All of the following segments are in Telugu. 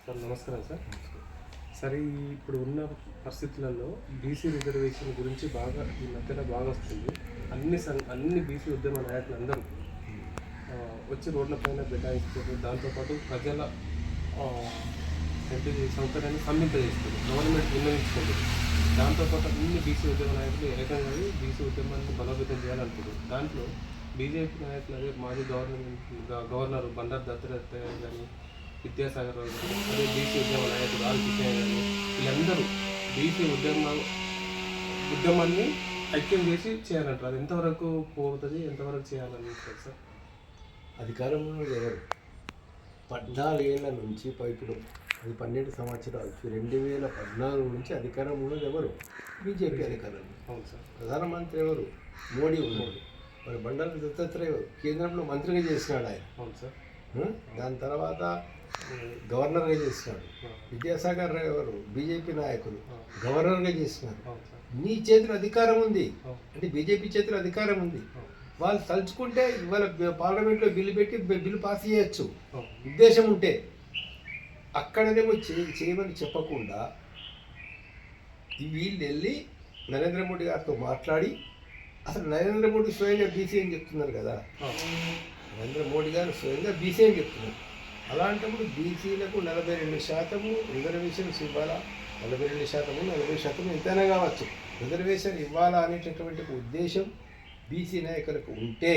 సార్ నమస్కారం సార్. సరే ఇప్పుడు ఉన్న పరిస్థితులలో బీసీ రిజర్వేషన్ గురించి బాగా ఈ మధ్యన బాగా వస్తుంది. అన్ని బీసీ ఉద్యమ నాయకులు అందరూ వచ్చి రోడ్లపైన బైఠాయిస్తారు. దాంతోపాటు ప్రజల ఏంటి సౌకర్యాన్ని చేస్తారు, గవర్నమెంట్ విన్నవించుకుంటుంది. దాంతోపాటు అన్ని బీసీ ఉద్యమ నాయకులు ఏకంగా బీసీ ఉద్యమాన్ని బలోపేతం చేయాలనుకుంటారు. దాంట్లో బీజేపీ నాయకులు అదే మాజీ గవర్నర్ బండారు దత్తాత్రేయ కానీ, విద్యాసాగర్ రావు గారు, అదే బీసీ ఉద్యమ నాయకుడు రామకృష్ణ గారు, వీళ్ళందరూ బీసీ ఉద్యమాన్ని ఐక్యం చేసి చేయాలంటారు. అది ఎంతవరకు పోతుంది, ఎంతవరకు చేయాలని సార్? అధికారంలో ఎవరు 14 ఏళ్ళ నుంచి ఇప్పుడు అది 12 సంవత్సరాలు 2014 నుంచి అధికారంలో ఎవరు? బీజేపీ అధికారంలో. అవును సార్. ప్రధానమంత్రి ఎవరు? మోడీ ఉన్నాడు. మరి బండారు దత్తాత్రేయ కేంద్రంలో మంత్రిగా చేసినాడు ఆయన. అవును సార్. దాని తర్వాత గవర్నర్గా చేసినాడు. విద్యాసాగర్ రావు ఎవరు? బీజేపీ నాయకులు, గవర్నర్గా చేసినారు. నీ చేతిలో అధికారం ఉంది అంటే బీజేపీ చేతిలో అధికారం ఉంది. వాళ్ళు తలుచుకుంటే ఇవాళ పార్లమెంట్లో బిల్లు పెట్టి బిల్లు పాస్ చేయొచ్చు ఉద్దేశం ఉంటే. అక్కడనేమో చేయమని చెప్పకుండా వీళ్ళు వెళ్ళి నరేంద్ర మోడీ గారితో మాట్లాడి, అసలు నరేంద్ర మోడీ స్వయంగా బీసీ అని చెప్తున్నారు కదా, నరేంద్ర మోడీ గారు స్వయంగా బీసీ అని చెప్తున్నారు. అలాంటప్పుడు బీసీలకు 42% రిజర్వేషన్స్ ఇవ్వాలా, 42%, 40% ఎంతైనా కావచ్చు, రిజర్వేషన్ ఇవ్వాలా అనేటటువంటి ఉద్దేశం బీసీ నాయకులకు ఉంటే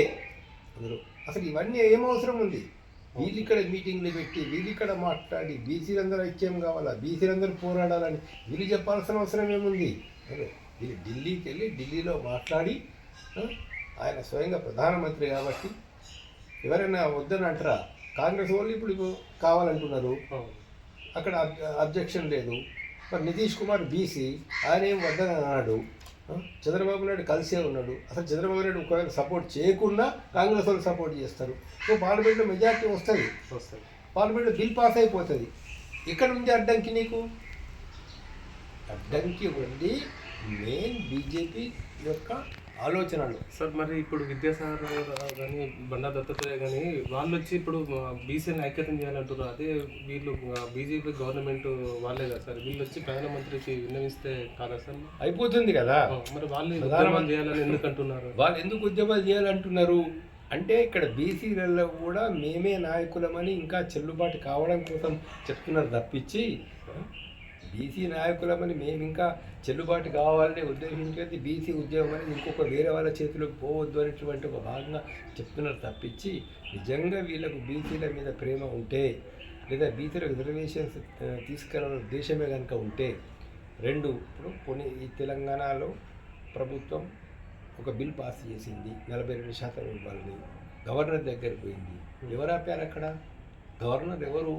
అందులో అసలు ఇవన్నీ ఏమవసరం ఉంది? వీళ్ళు ఇక్కడ మీటింగ్లు పెట్టి, వీళ్ళు ఇక్కడ మాట్లాడి, బీసీలందరూ ఐక్యం కావాలా, బీసీలందరూ పోరాడాలని వీళ్ళు చెప్పాల్సిన అవసరం ఏముంది? వీళ్ళు ఢిల్లీకి వెళ్ళి ఢిల్లీలో మాట్లాడి, ఆయన స్వయంగా ప్రధానమంత్రి కాబట్టి ఎవరైనా వద్దని అంటారా? కాంగ్రెస్ వాళ్ళు ఇప్పుడు కావాలంటున్నారు, అక్కడ అబ్జెక్షన్ లేదు. మరి నితీష్ కుమార్ బీసీ, ఆయన ఏం వద్దని అన్నాడు. చంద్రబాబు నాయుడు కలిసే ఉన్నాడు. అసలు చంద్రబాబు నాయుడు ఒకవేళ సపోర్ట్ చేయకుండా కాంగ్రెస్ వాళ్ళు సపోర్ట్ చేస్తారు. సో పార్లమెంట్లో మెజార్టీ వస్తుంది, పార్లమెంట్లో బిల్ పాస్ అయిపోతుంది. ఇక్కడ ఉంది అడ్డంకి నీకు? అడ్డంకి ఉండి మెయిన్ బీజేపీ యొక్క ఆలోచనలు. సార్ మరి ఇప్పుడు విద్యాసాగర్ కానీ, బండారు దత్తాత్రేయ కానీ వాళ్ళు వచ్చి ఇప్పుడు బీసీని ఐక్యతం చేయాలంటారు. అదే వీళ్ళు బీజేపీ గవర్నమెంట్ వాళ్ళే కదా సార్, వీళ్ళు వచ్చి ప్రధానమంత్రికి విన్నవిస్తే కాదా సార్? అయిపోతుంది కదా. మరి వాళ్ళు ఉద్యమాలు చేయాలని ఎందుకు అంటున్నారు? వాళ్ళు ఎందుకు ఉద్యమాలు చేయాలంటున్నారు అంటే ఇక్కడ బీసీలలో కూడా మేమే నాయకులమని ఇంకా చెల్లుబాటు కావడం కోసం చెప్తున్నారు తప్పించి, బీసీ నాయకులమని మేము ఇంకా చెల్లుబాటు కావాలని ఉద్దేశించేది బీసీ ఉద్యమం అనేది ఇంకొక వేరే వాళ్ళ చేతిలోకి పోవద్దు అనేటువంటి ఒక భాగంగా చెప్తున్నారు తప్పించి, నిజంగా వీళ్ళకు బీసీల మీద ప్రేమ ఉంటే, లేదా బీసీలకు రిజర్వేషన్స్ తీసుకురావాలని ఉద్దేశమే కనుక ఉంటే, ఇప్పుడు ఈ తెలంగాణలో ప్రభుత్వం ఒక బిల్ పాస్ చేసింది, 42% ఇవ్వాలని. గవర్నర్ దగ్గర పోయింది. ఎవరు ఆపారు అక్కడ? గవర్నర్ ఎవరు?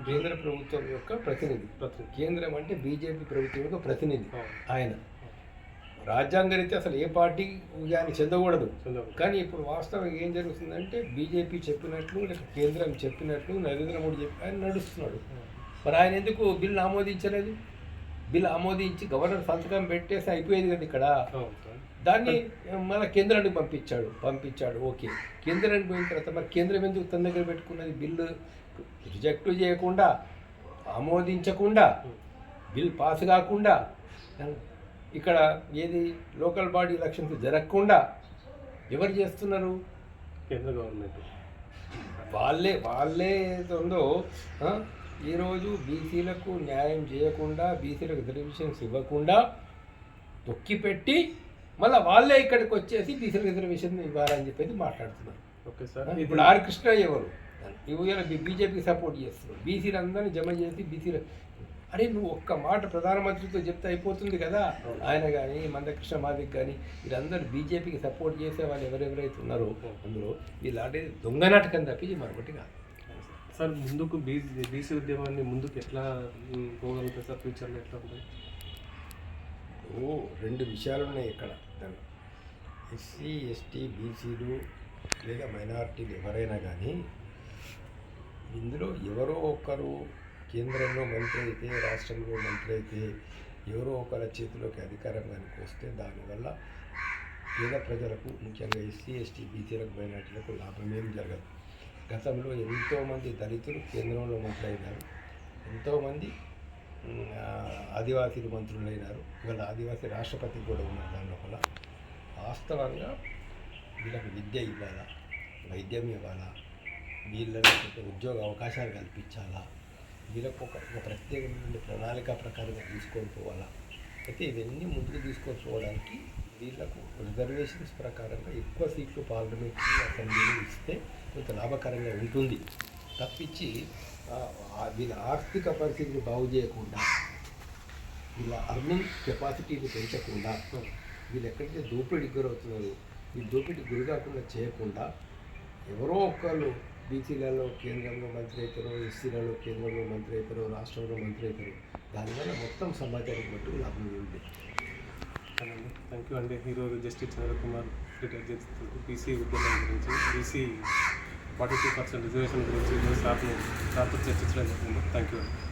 కేంద్ర ప్రభుత్వం యొక్క ప్రతినిధి. కేంద్రం అంటే బీజేపీ ప్రభుత్వం యొక్క ప్రతినిధి ఆయన. రాజ్యాంగరీత్యా అసలు ఏ పార్టీ ఆయన చెందకూడదు. కానీ ఇప్పుడు వాస్తవం ఏం జరుగుతుందంటే బీజేపీ చెప్పినట్లు, లేక కేంద్రం చెప్పినట్లు నరేంద్ర మోడీ ఆయన నడుస్తున్నాడు. మరి ఆయన ఎందుకు బిల్లు ఆమోదించలేదు? బిల్లు ఆమోదించి గవర్నర్ సంతకం పెట్టేసి అయిపోయేది కదా ఇక్కడ. దాన్ని మన కేంద్రానికి పంపించాడు. ఓకే, కేంద్రానికి పోయిన తర్వాత మరి కేంద్రం ఎందుకు తన దగ్గర పెట్టుకున్నది? బిల్లు రిజెక్ట్ చేయకుండా, ఆమోదించకుండా, బిల్ పాస్ కాకుండా, ఇక్కడ ఏది లోకల్ బాడీ ఎలక్షన్స్ జరగకుండా ఎవరు చేస్తున్నారు? కేంద్ర గవర్నమెంట్ వాళ్ళే ఉందో. ఈరోజు బీసీలకు న్యాయం చేయకుండా, బీసీలకు రిజర్వేషన్స్ ఇవ్వకుండా తొక్కిపెట్టి మళ్ళీ వాళ్ళే ఇక్కడికి వచ్చేసి బీసీలకు రిజర్వేషన్ ఇవ్వాలని చెప్పేసి మాట్లాడుతున్నారు. Okay sir. ఇప్పుడు ఆర్ కృష్ణ ఎవరు? ఇవాళ బీజేపీకి సపోర్ట్ చేస్తున్నారు. బీసీలు అందరినీ జమ చేసి బీసీలు, అరే నువ్వు ఒక్క మాట ప్రధానమంత్రితో చెప్తే అయిపోతుంది కదా. ఆయన కానీ, మందకృష్ణ మాదిక్ కానీ వీళ్ళందరూ బీజేపీకి సపోర్ట్ చేసే వాళ్ళు ఎవరెవరైతే ఉన్నారో అందులో వీళ్ళంటే దొంగ నాటకం తప్పించి మరొకటి కాదు సార్. ముందుకు బీసీ ఉద్యమాన్ని ముందుకు ఎట్లా పోగలుగుతారు సార్? ఫ్యూచర్లో ఎట్లా ఉంటుంది? రెండు విషయాలు ఉన్నాయి ఇక్కడ. ఎస్సీ, ఎస్టీ, బీసీలు లేదా మైనారిటీలు ఎవరైనా కానీ ఇందులో ఎవరో ఒకరు కేంద్రంలో మంత్రి అయితే, రాష్ట్రంలో మంత్రి అయితే, ఎవరో ఒకరి చేతిలోకి అధికారం కనుక వస్తే దానివల్ల పేద ప్రజలకు, ముఖ్యంగా ఎస్సీ, ఎస్టీ, బీసీలకు, మైనారిటీలకు లాభమేం జరగదు. గతంలో ఎంతోమంది దళితులు కేంద్రంలో మంత్రి అయినారు, ఎంతోమంది ఆదివాసీలు మంత్రులు అయినారు. ఇవాళ ఆదివాసీ రాష్ట్రపతి కూడా ఉన్నారు దాని లోపల. వాస్తవంగా వీళ్ళకి విద్య ఇవ్వాలా, వైద్యం ఇవ్వాలా, వీళ్ళకి ఉద్యోగ అవకాశాలు కల్పించాలా, వీళ్ళకు ఒక ప్రత్యేకమైన ప్రణాళిక ప్రకారంగా తీసుకొని పోవాలా. అయితే ఇవన్నీ ముందుకు తీసుకొని పోవడానికి వీళ్ళకు రిజర్వేషన్స్ ప్రకారంగా ఎక్కువ సీట్లు పార్లమెంట్ అసెంబ్లీలో ఇస్తే కొంత లాభకరంగా ఉంటుంది తప్పించి వీళ్ళ ఆర్థిక పరిస్థితిని బాగు చేయకుండా, వీళ్ళ అర్నింగ్ కెపాసిటీని పెంచకుండా, వీళ్ళు ఎక్కడైతే దోపిడీకి గురవుతున్నారు ఈ దోపిడీకి గురి కాకుండా చేయకుండా ఎవరో ఒకళ్ళు బీసీలలో కేంద్రంలో మంత్రి అవుతారో, ఎస్సీలలో కేంద్రంలో మంత్రి అవుతారో, రాష్ట్రంలో మంత్రి అవుతారో, దానివల్ల మొత్తం సమాజానికి మట్టుకు లాభం ఉంది. థ్యాంక్ యూ అండి. ఈరోజు జస్టిస్ చంద్రకుమార్ రిటైర్ చేస్తున్నారు బీసీ ఉద్యమం గురించి, బీసీ 42% రిజర్వేషన్ గురించి సార్తో చర్చించడం జరిగింది. థ్యాంక్ యూ అండి.